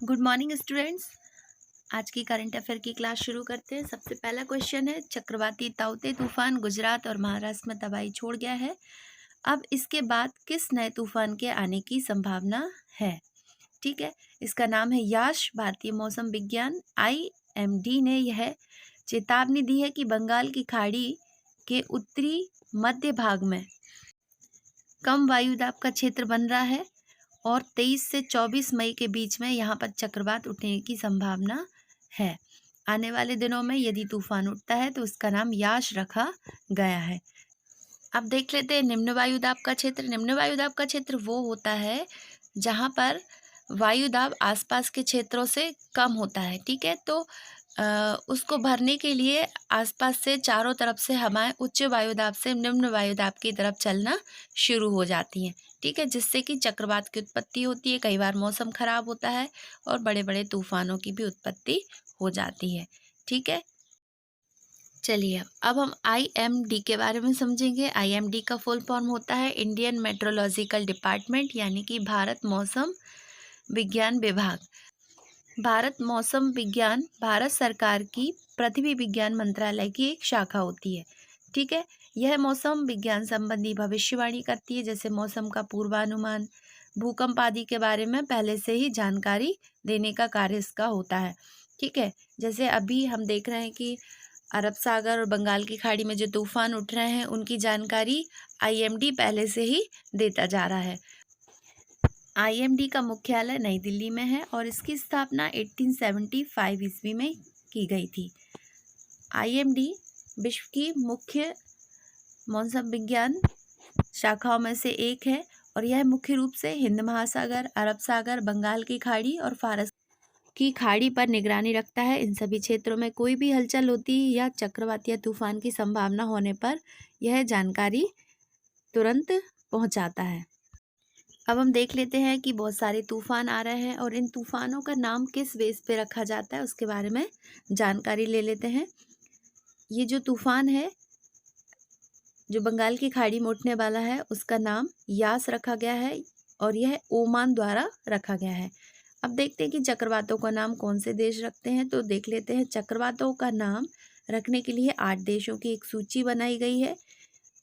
Good morning students. आज की current affair की क्लास शुरू करते हैं। सबसे पहला क्वेश्चन है, चक्रवाती ताउते तूफान गुजरात और महाराष्ट्र में तबाही छोड़ गया है। अब इसके बाद किस नए तूफान के आने की संभावना है? ठीक है, इसका नाम है याश। भारतीय मौसम विज्ञान IMD ने यह चेतावनी दी है कि बंगाल की खाड़ी के उत्तरी मध्य भाग में कम वायुदाब का क्षेत्र बन रहा है और 23 से 24 मई के बीच में यहाँ पर चक्रवात उठने की संभावना है। आने वाले दिनों में यदि तूफान उठता है तो उसका नाम याश रखा गया है। अब देख लेते हैं निम्न वायुदाब का क्षेत्र। निम्न वायुदाब का क्षेत्र वो होता है जहाँ पर वायुदाब आसपास के क्षेत्रों से कम होता है। ठीक है, तो उसको भरने के लिए आसपास से चारों तरफ से हवाएं उच्च वायुदाब से निम्न वायुदाब की तरफ चलना शुरू हो जाती हैं। ठीक है, जिससे कि चक्रवात की उत्पत्ति होती है। कई बार मौसम खराब होता है और बड़े बड़े तूफानों की भी उत्पत्ति हो जाती है। ठीक है, चलिए अब हम IMD के बारे में समझेंगे। IMD का फुल फॉर्म होता है इंडियन मेट्रोलॉजिकल डिपार्टमेंट, यानी कि भारत मौसम विज्ञान विभाग। भारत मौसम विज्ञान भारत सरकार की पृथ्वी विज्ञान मंत्रालय की एक शाखा होती है। ठीक है, यह मौसम विज्ञान संबंधी भविष्यवाणी करती है, जैसे मौसम का पूर्वानुमान, भूकंप आदि के बारे में पहले से ही जानकारी देने का कार्य इसका होता है। ठीक है, जैसे अभी हम देख रहे हैं कि अरब सागर और बंगाल की खाड़ी में जो तूफान उठ रहे हैं उनकी जानकारी IMD पहले से ही देता जा रहा है। IMD का मुख्यालय नई दिल्ली में है और इसकी स्थापना 1875 ईस्वी में की गई थी। IMD विश्व की मुख्य मौसम विज्ञान शाखाओं में से एक है और यह मुख्य रूप से हिंद महासागर, अरब सागर, बंगाल की खाड़ी और फारस की खाड़ी पर निगरानी रखता है। इन सभी क्षेत्रों में कोई भी हलचल होती है या चक्रवात या तूफान की संभावना होने पर यह जानकारी तुरंत पहुंचाता है। अब हम देख लेते हैं कि बहुत सारे तूफान आ रहे हैं और इन तूफानों का नाम किस बेस पे रखा जाता है उसके बारे में जानकारी ले लेते हैं। ये जो तूफान है जो बंगाल की खाड़ी में उठने वाला है उसका नाम यास रखा गया है और यह ओमान द्वारा रखा गया है। अब देखते हैं कि चक्रवातों का नाम कौन से देश रखते हैं। तो देख लेते हैं, चक्रवातों का नाम रखने के लिए 8 देशों की एक सूची बनाई गई है।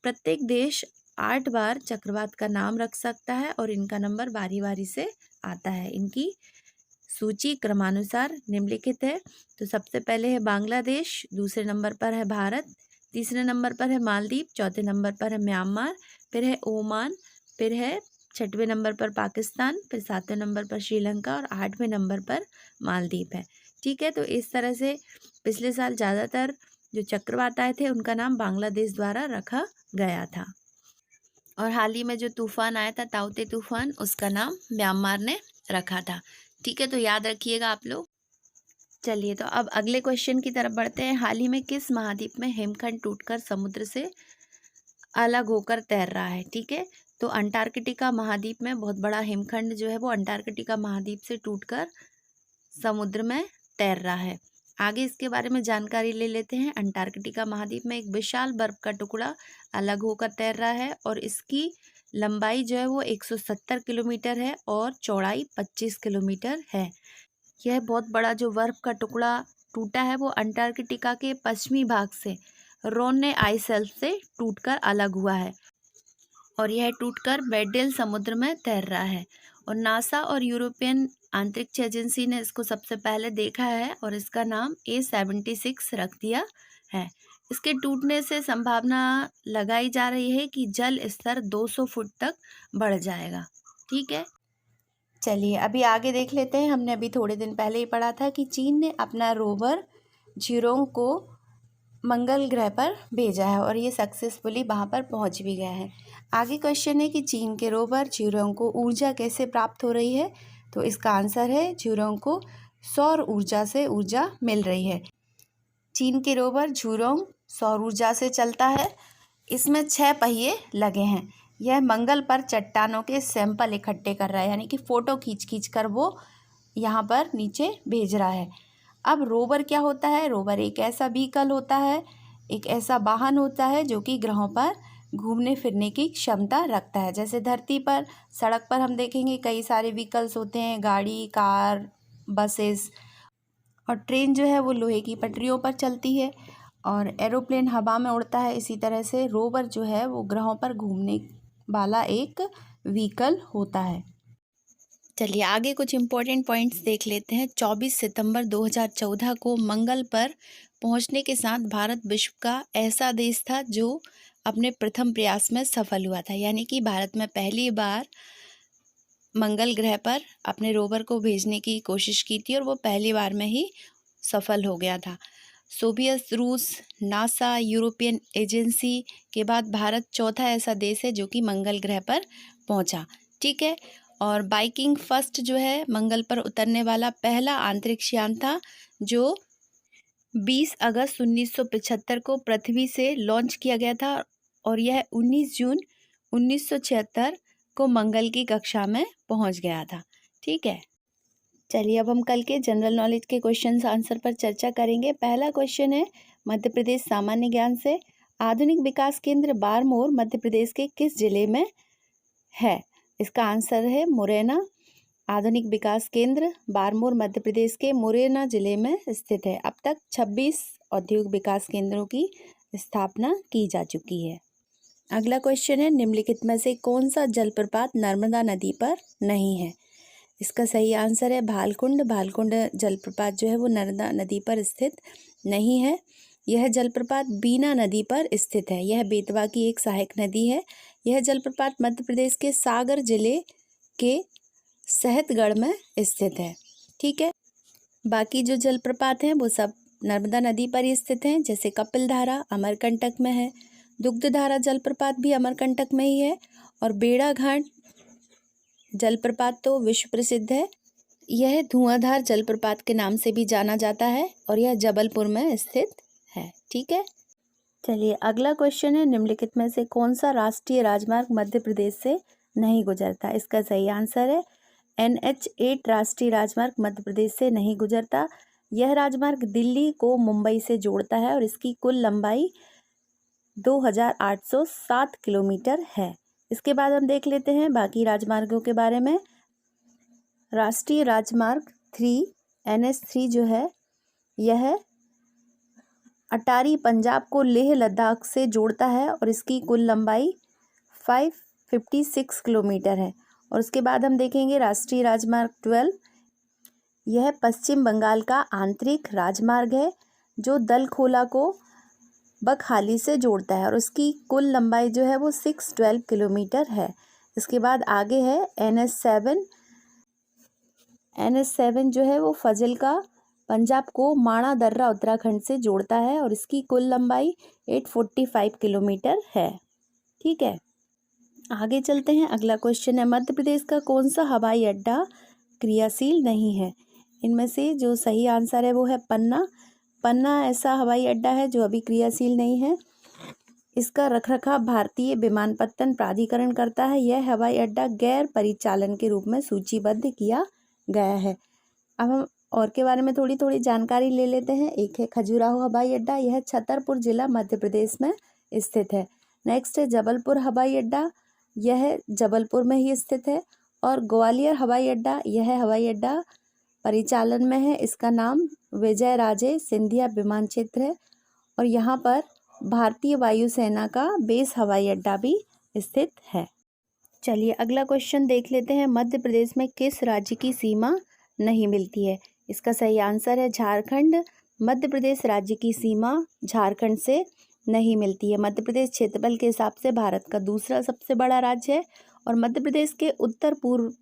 प्रत्येक देश 8 बार चक्रवात का नाम रख सकता है और इनका नंबर बारी बारी से आता है। इनकी सूची क्रमानुसार निम्नलिखित है। तो सबसे पहले है बांग्लादेश, दूसरे नंबर पर है भारत, तीसरे नंबर पर है मालदीव, चौथे नंबर पर है म्यांमार, फिर है ओमान, फिर है 6वें नंबर पर पाकिस्तान, फिर 7वें नंबर पर श्रीलंका और 8वें नंबर पर मालदीव है। ठीक है, तो इस तरह से पिछले साल ज़्यादातर जो चक्रवात आए थे उनका नाम बांग्लादेश द्वारा रखा गया था और हाल ही में जो तूफान आया था ताउते तूफान, उसका नाम म्यांमार ने रखा था। ठीक है, तो याद रखिएगा आप लोग। चलिए, तो अब अगले क्वेश्चन की तरफ बढ़ते हैं। हाल ही में किस महाद्वीप में हिमखंड टूटकर समुद्र से अलग होकर तैर रहा है? ठीक है, तो अंटार्कटिका महाद्वीप में बहुत बड़ा हिमखंड जो है वो अंटार्कटिका महाद्वीप से टूटकर समुद्र में तैर रहा है। आगे इसके बारे में जानकारी ले लेते हैं। अंटार्कटिका महाद्वीप में एक विशाल बर्फ का टुकड़ा अलग होकर तैर रहा है और इसकी लंबाई जो है वो 170 किलोमीटर है और चौड़ाई 25 किलोमीटर है। यह बहुत बड़ा जो बर्फ का टुकड़ा टूटा है वो अंटार्कटिका के पश्चिमी भाग से रोन्ने आइस शेल्फ से टूटकर अलग हुआ है और यह टूटकर वेडेल समुद्र में तैर रहा है। और नासा और यूरोपियन अंतरिक्ष एजेंसी ने इसको सबसे पहले देखा है और इसका नाम A76 रख दिया है। इसके टूटने से संभावना लगाई जा रही है कि जल स्तर 200 फुट तक बढ़ जाएगा। ठीक है, चलिए अभी आगे देख लेते हैं। हमने अभी थोड़े दिन पहले ही पढ़ा था कि चीन ने अपना रोवर झिरोंग को मंगल ग्रह पर भेजा है और ये सक्सेसफुली वहाँ पर पहुँच भी गया है। आगे क्वेश्चन है कि चीन के रोवर झिरोंग को ऊर्जा कैसे प्राप्त हो रही है? तो इसका आंसर है झिरोंग को सौर ऊर्जा से ऊर्जा मिल रही है। चीन के रोवर झिरोंग सौर ऊर्जा से चलता है। इसमें 6 पहिए लगे हैं। यह मंगल पर चट्टानों के सैंपल इकट्ठे कर रहा है, यानी कि फ़ोटो खींच कर वो यहाँ पर नीचे भेज रहा है। अब रोवर क्या होता है? रोवर एक ऐसा व्हीकल होता है, एक ऐसा वाहन होता है जो कि ग्रहों पर घूमने फिरने की क्षमता रखता है। जैसे धरती पर, सड़क पर हम देखेंगे कई सारे व्हीकल्स होते हैं, गाड़ी, कार, बसेस, और ट्रेन जो है वो लोहे की पटरियों पर चलती है, और एरोप्लेन हवा में उड़ता है। इसी तरह से रोवर जो है वो ग्रहों पर घूमने वाला एक व्हीकल होता है। चलिए आगे कुछ इम्पोर्टेंट पॉइंट्स देख लेते हैं। 24 सितंबर 2014 को मंगल पर पहुंचने के साथ भारत विश्व का ऐसा देश था जो अपने प्रथम प्रयास में सफल हुआ था, यानी कि भारत में पहली बार मंगल ग्रह पर अपने रोवर को भेजने की कोशिश की थी और वो पहली बार में ही सफल हो गया था। सोवियत, रूस, नासा, यूरोपियन एजेंसी के बाद भारत चौथा ऐसा देश है जो कि मंगल ग्रह पर पहुंचा। ठीक है, और वाइकिंग फर्स्ट जो है मंगल पर उतरने वाला पहला अंतरिक्ष यान था जो 20 अगस्त 1975 को पृथ्वी से लॉन्च किया गया था, और यह 19 जून 1976 को मंगल की कक्षा में पहुंच गया था। ठीक है, चलिए अब हम कल के जनरल नॉलेज के क्वेश्चन आंसर पर चर्चा करेंगे। पहला क्वेश्चन है मध्य प्रदेश सामान्य ज्ञान से, आधुनिक विकास केंद्र बारमोर मध्य प्रदेश के किस जिले में है? इसका आंसर है मुरैना। आधुनिक विकास केंद्र बारमोर मध्य प्रदेश के मुरैना जिले में स्थित है। अब तक 26 औद्योगिक विकास केंद्रों की स्थापना की जा चुकी है। अगला क्वेश्चन है निम्नलिखित में से कौन सा जलप्रपात नर्मदा नदी पर नहीं है? इसका सही आंसर है भालकुंड। भालकुंड जलप्रपात जो है वो नर्मदा नदी पर स्थित नहीं है। यह जलप्रपात बीना नदी पर स्थित है। यह बेतवा की एक सहायक नदी है। यह जलप्रपात मध्य प्रदेश के सागर जिले के सहतगढ़ में स्थित है। ठीक है, बाकी जो जलप्रपात हैं वो सब नर्मदा नदी पर ही स्थित हैं, जैसे कपिलधारा अमरकंटक में है, दुग्धधारा जलप्रपात भी अमरकंटक में ही है, और बेड़ाघाट जलप्रपात तो विश्व प्रसिद्ध है। यह धुआंधार जलप्रपात के नाम से भी जाना जाता है और यह जबलपुर में स्थित है। ठीक है, चलिए अगला क्वेश्चन है निम्नलिखित में से कौन सा राष्ट्रीय राजमार्ग मध्य प्रदेश से नहीं गुजरता? इसका सही आंसर है NH 8 राष्ट्रीय राजमार्ग मध्य प्रदेश से नहीं गुजरता। यह राजमार्ग दिल्ली को मुंबई से जोड़ता है और इसकी कुल लंबाई 2807 किलोमीटर है। इसके बाद हम देख लेते हैं बाकी राजमार्गों के बारे में। राष्ट्रीय राजमार्ग 3 NH 3 जो है यह अटारी पंजाब को लेह लद्दाख से जोड़ता है और इसकी कुल लंबाई 556 किलोमीटर है। और उसके बाद हम देखेंगे राष्ट्रीय राजमार्ग 12, यह पश्चिम बंगाल का आंतरिक राजमार्ग है जो दलखोला को बकहाली से जोड़ता है और उसकी कुल लंबाई जो है वो 612 किलोमीटर है। इसके बाद आगे है NH 7। NH 7 जो है वो फजिल्का पंजाब को माणा दर्रा उत्तराखंड से जोड़ता है और इसकी कुल लंबाई 845 किलोमीटर है। ठीक है, आगे चलते हैं। अगला क्वेश्चन है मध्य प्रदेश का कौन सा हवाई अड्डा क्रियाशील नहीं है? इनमें से जो सही आंसर है वो है पन्ना। पन्ना ऐसा हवाई अड्डा है जो अभी क्रियाशील नहीं है। इसका रखरखाव भारतीय विमानपत्तन प्राधिकरण करता है। यह हवाई अड्डा गैर परिचालन के रूप में सूचीबद्ध किया गया है। अब हम और के बारे में थोड़ी थोड़ी जानकारी ले लेते हैं। एक है खजुराहो हवाई अड्डा, यह छतरपुर जिला मध्य प्रदेश में स्थित है। नेक्स्ट है जबलपुर हवाई अड्डा, यह जबलपुर में ही स्थित है। और ग्वालियर हवाई अड्डा, यह हवाई अड्डा परिचालन में है। इसका नाम विजय राजे सिंधिया विमान क्षेत्र है और यहाँ पर भारतीय वायुसेना का बेस हवाई अड्डा भी स्थित है। चलिए अगला क्वेश्चन देख लेते हैं। मध्य प्रदेश में किस राज्य की सीमा नहीं मिलती है? इसका सही आंसर है झारखंड। मध्य प्रदेश राज्य की सीमा झारखंड से नहीं मिलती है। मध्य प्रदेश क्षेत्रफल के हिसाब से भारत का दूसरा सबसे बड़ा राज्य है और मध्य प्रदेश के उत्तर पूर्व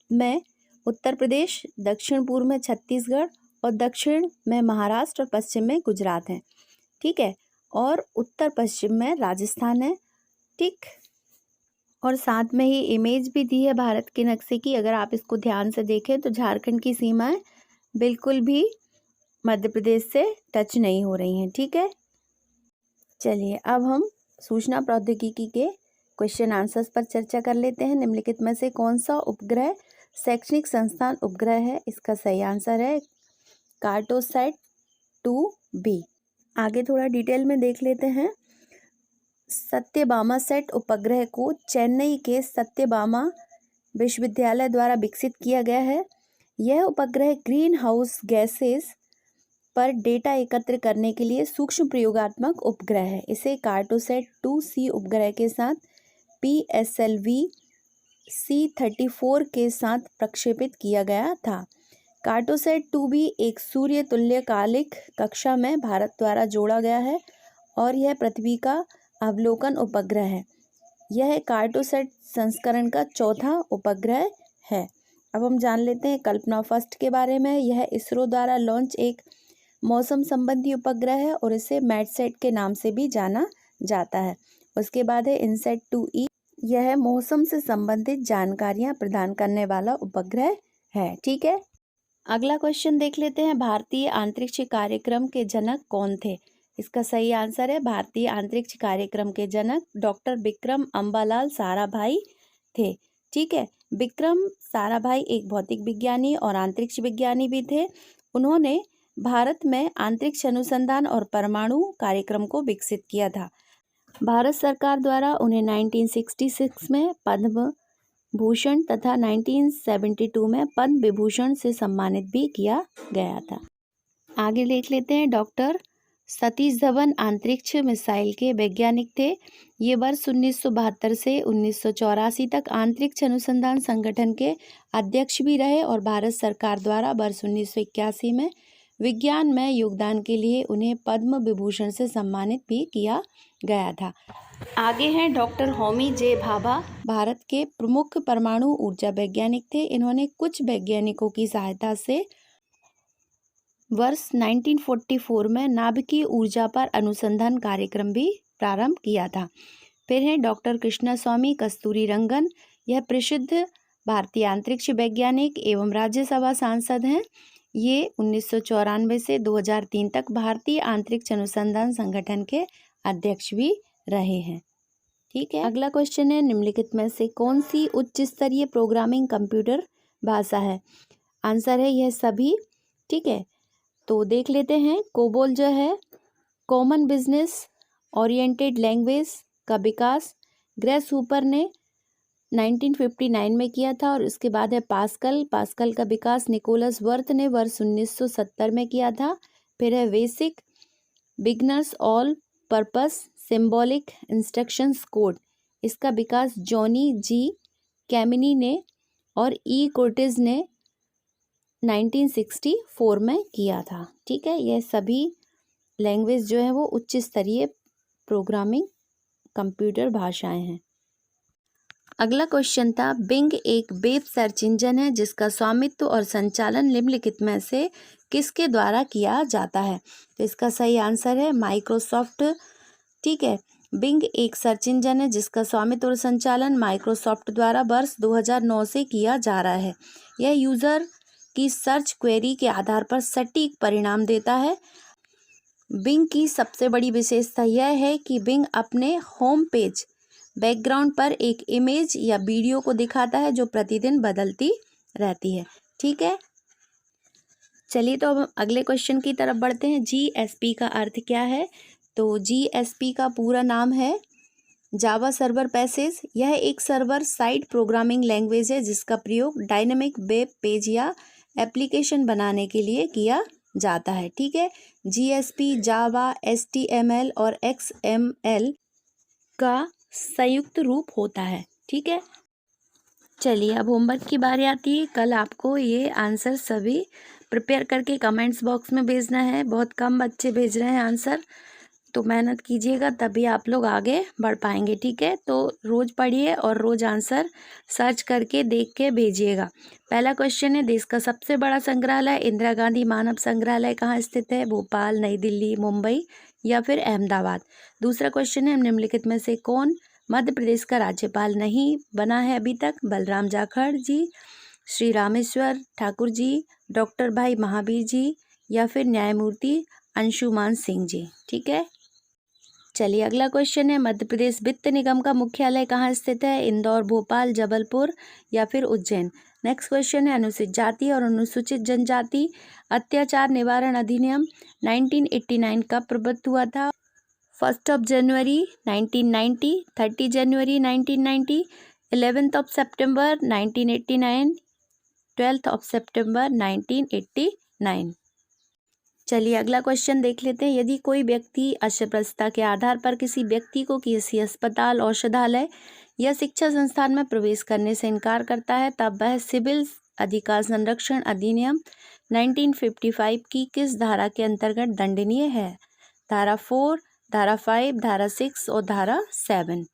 में उत्तर प्रदेश, दक्षिण पूर्व में छत्तीसगढ़ और दक्षिण में महाराष्ट्र और पश्चिम में गुजरात है। ठीक है, और उत्तर पश्चिम में राजस्थान है। ठीक, और साथ में ही इमेज भी दी है भारत के नक्शे की। अगर आप इसको ध्यान से देखें तो झारखंड की सीमाएं बिल्कुल भी मध्य प्रदेश से टच नहीं हो रही हैं। ठीक है, चलिए अब हम सूचना प्रौद्योगिकी के क्वेश्चन आंसर्स पर चर्चा कर लेते हैं। निम्नलिखित में से कौन सा उपग्रह शैक्षणिक संस्थान उपग्रह है? इसका सही आंसर है कार्टोसैट 2B। आगे थोड़ा डिटेल में देख लेते हैं। सत्यभामा सेट उपग्रह को चेन्नई के सत्यभामा विश्वविद्यालय द्वारा विकसित किया गया है। यह उपग्रह ग्रीन हाउस गैसेस पर डेटा एकत्र करने के लिए सूक्ष्म प्रयोगात्मक उपग्रह है। इसे कार्टोसैट 2C उपग्रह के साथ PSLV C34 के साथ प्रक्षेपित किया गया था। कार्टोसैट 2B एक सूर्य तुल्यकालिक कक्षा में भारत द्वारा जोड़ा गया है और यह पृथ्वी का अवलोकन उपग्रह है। यह कार्टोसैट संस्करण का चौथा उपग्रह है। अब हम जान लेते हैं कल्पना फर्स्ट के बारे में। यह इसरो द्वारा लॉन्च एक मौसम संबंधी उपग्रह है और इसे मैटसेट के नाम से भी जाना जाता है। उसके बाद है इनसैट 2E। यह मौसम से संबंधित जानकारियां प्रदान करने वाला उपग्रह है। ठीक है, अगला क्वेश्चन देख लेते हैं। भारतीय अंतरिक्ष कार्यक्रम के जनक कौन थे? इसका सही आंसर है भारतीय अंतरिक्ष कार्यक्रम के जनक डॉक्टर विक्रम अम्बालाल साराभाई थे। ठीक है, विक्रम साराभाई एक भौतिक विज्ञानी और अंतरिक्ष विज्ञानी भी थे। उन्होंने भारत में अंतरिक्ष अनुसंधान और परमाणु कार्यक्रम को विकसित किया था। भारत सरकार द्वारा उन्हें 1966 में पद्म भूषण तथा 1972 में पद्म विभूषण से सम्मानित भी किया गया था। आगे देख लेते हैं। डॉक्टर सतीश धवन अंतरिक्ष मिसाइल के वैज्ञानिक थे। ये वर्ष 1972 से 1984 तक अंतरिक्ष अनुसंधान संगठन के अध्यक्ष भी रहे और भारत सरकार द्वारा वर्ष 1981 में विज्ञान में योगदान के लिए उन्हें पद्म विभूषण से सम्मानित भी किया गया था। आगे हैं डॉक्टर होमी जे भाभा, भारत के प्रमुख परमाणु ऊर्जा वैज्ञानिक थे। इन्होंने कुछ वैज्ञानिकों की सहायता से वर्ष 1944 में नाभिकीय ऊर्जा पर अनुसंधान कार्यक्रम भी प्रारंभ किया था। फिर हैं डॉक्टर कृष्णस्वामी कस्तूरीरंगन, यह प्रसिद्ध भारतीय अंतरिक्ष वैज्ञानिक एवं राज्यसभा सांसद हैं। ये 1994 से 2003 तक भारतीय अंतरिक्ष अनुसंधान संगठन के अध्यक्ष भी रहे हैं। ठीक है, अगला क्वेश्चन है निम्नलिखित में से कौन सी उच्च स्तरीय प्रोग्रामिंग कंप्यूटर भाषा है? आंसर है यह सभी। ठीक है, तो देख लेते हैं। कोबोल जो है कॉमन बिजनेस ओरिएंटेड लैंग्वेज का विकास ग्रेस हूपर ने 1959 में किया था और उसके बाद है पास्कल का विकास निकोलस वर्थ ने वर्ष 1970 में किया था। फिर है basic beginners all purpose symbolic instructions code, इसका विकास जॉनी जी कैमिनी ने और ई कोर्टिज ने 1964 में किया था। ठीक है, यह सभी लैंग्वेज जो है वो उच्च स्तरीय प्रोग्रामिंग कंप्यूटर भाषाएं हैं। अगला क्वेश्चन था बिंग एक वेब सर्च इंजन है जिसका स्वामित्व और संचालन निम्नलिखित में से किसके द्वारा किया जाता है? तो इसका सही आंसर है माइक्रोसॉफ्ट। ठीक है, बिंग एक सर्च इंजन है जिसका स्वामित्व और संचालन माइक्रोसॉफ्ट द्वारा वर्ष 2009 से किया जा रहा है। यह यूजर की सर्च क्वेरी के आधार पर सटीक परिणाम देता है। बिंग की सबसे बड़ी विशेषता यह है कि बिंग अपने होम पेज बैकग्राउंड पर एक इमेज या वीडियो को दिखाता है जो प्रतिदिन बदलती रहती है। ठीक है, चलिए तो अब अगले क्वेश्चन की तरफ बढ़ते हैं। जीएसपी का अर्थ क्या है? तो जीएसपी का पूरा नाम है जावा सर्वर पैसेज। यह एक सर्वर साइड प्रोग्रामिंग लैंग्वेज है जिसका प्रयोग डायनेमिक वेब पेज या एप्लीकेशन बनाने के लिए किया जाता है। ठीक है, जीएसपी जावा HTML और XML का संयुक्त रूप होता है। ठीक है, चलिए अब होमवर्क की बारी आती है। कल आपको ये आंसर सभी प्रिपेयर करके कमेंट्स बॉक्स में भेजना है। बहुत कम बच्चे भेज रहे हैं आंसर, तो मेहनत कीजिएगा तभी आप लोग आगे बढ़ पाएंगे। ठीक है, तो रोज़ पढ़िए और रोज़ आंसर सर्च करके देख के भेजिएगा। पहला क्वेश्चन है देश का सबसे बड़ा संग्रहालय इंदिरा गांधी मानव संग्रहालय कहाँ स्थित है? भोपाल, नई दिल्ली, मुंबई या फिर अहमदाबाद। दूसरा क्वेश्चन है निम्नलिखित में से कौन मध्य प्रदेश का राज्यपाल नहीं बना है अभी तक? बलराम जाखड़ जी, श्री रामेश्वर ठाकुर जी, डॉक्टर भाई महावीर जी या फिर न्यायमूर्ति अंशुमान सिंह जी। ठीक है, चलिए अगला क्वेश्चन है मध्य प्रदेश वित्त निगम का मुख्यालय कहाँ स्थित है? इंदौर, भोपाल, जबलपुर या फिर उज्जैन। नेक्स्ट क्वेश्चन है अनुसूचित जाति और अनुसूचित जनजाति अत्याचार निवारण अधिनियम 1989 कब प्रबद्ध हुआ था? 1 जनवरी 1990, 30 जनवरी 1990, 11 सितंबर 1989, 12 सितंबर 1989। चलिए अगला क्वेश्चन देख लेते हैं। यदि कोई व्यक्ति अस्पृश्यता के आधार पर किसी व्यक्ति को किसी अस्पताल, औषधालय या शिक्षा संस्थान में प्रवेश करने से इनकार करता है, तब वह सिविल अधिकार संरक्षण अधिनियम 1955 की किस धारा के अंतर्गत दंडनीय है? धारा 4, धारा 5, धारा 6 और धारा 7।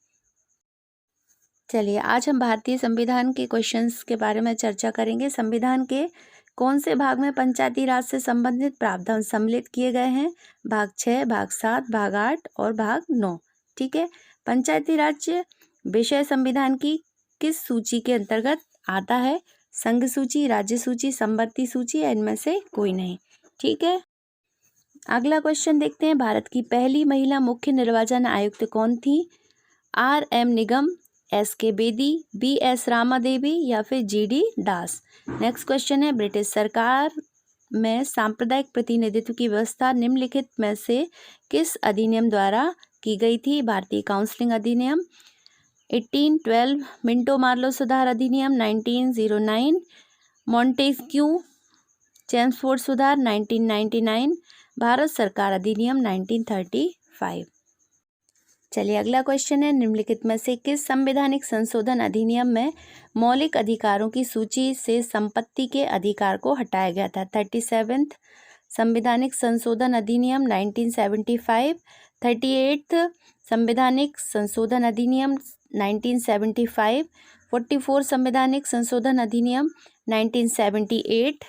चलिए आज हम भारतीय संविधान के क्वेश्चंस के बारे में चर्चा करेंगे। संविधान के कौन से भाग में पंचायती राज से संबंधित प्रावधान सम्मिलित किए गए हैं? भाग 6, भाग 7, भाग 8 और भाग 9। ठीक है। पंचायती राज विषय संविधान की किस सूची के अंतर्गत आता है? संघ सूची, राज्य सूची, समवर्ती सूची या इनमें से कोई नहीं। ठीक है। अगला क्वेश्चन देखते हैं। भारत की पहली महिला मुख्य निर्वाचन आयुक्त कौन थी? R.M. निगम, S.K. बेदी, B.S. रामा देवी या फिर G.D. दास। नेक्स्ट क्वेश्चन है। ब्रिटिश सरकार में सांप्रदायिक प्रतिनिधित्व की व्यवस्था निम्नलिखित में से किस अधिनियम द्वारा की गई थी? भारतीय काउंसिलिंग अधिनियम 1812, मिंटो मार्लो सुधार अधिनियम 1909, मॉन्टेस्क्यू चेम्सफोर्ड सुधार 1999, भारत सरकार अधिनियम 1935। चलिए अगला क्वेश्चन है। निम्नलिखित में से किस संवैधानिक संशोधन अधिनियम में मौलिक अधिकारों की सूची से संपत्ति के अधिकार को हटाया गया था? 37th संवैधानिक संशोधन अधिनियम 1975, 38th संवैधानिक संशोधन अधिनियम 1975, 44 संवैधानिक संशोधन अधिनियम 1978,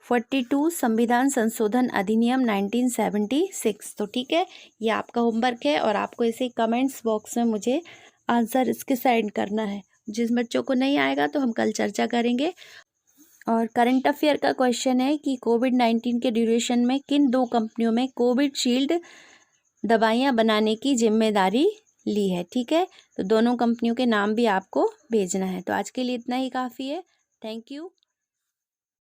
42 संविधान संशोधन अधिनियम 1976। तो ठीक है, ये आपका होमवर्क है और आपको इसे कमेंट्स बॉक्स में मुझे आंसर इसके सेंड करना है। जिस बच्चों को नहीं आएगा तो हम कल चर्चा करेंगे। और करंट अफेयर का क्वेश्चन है कि कोविड-19 के ड्यूरेशन में किन 2 कंपनियों में कोविशील्ड दवाइयाँ बनाने की जिम्मेदारी ली है? ठीक है, तो दोनों कंपनियों के नाम भी आपको भेजना है। तो आज के लिए इतना ही काफ़ी है। Thank you.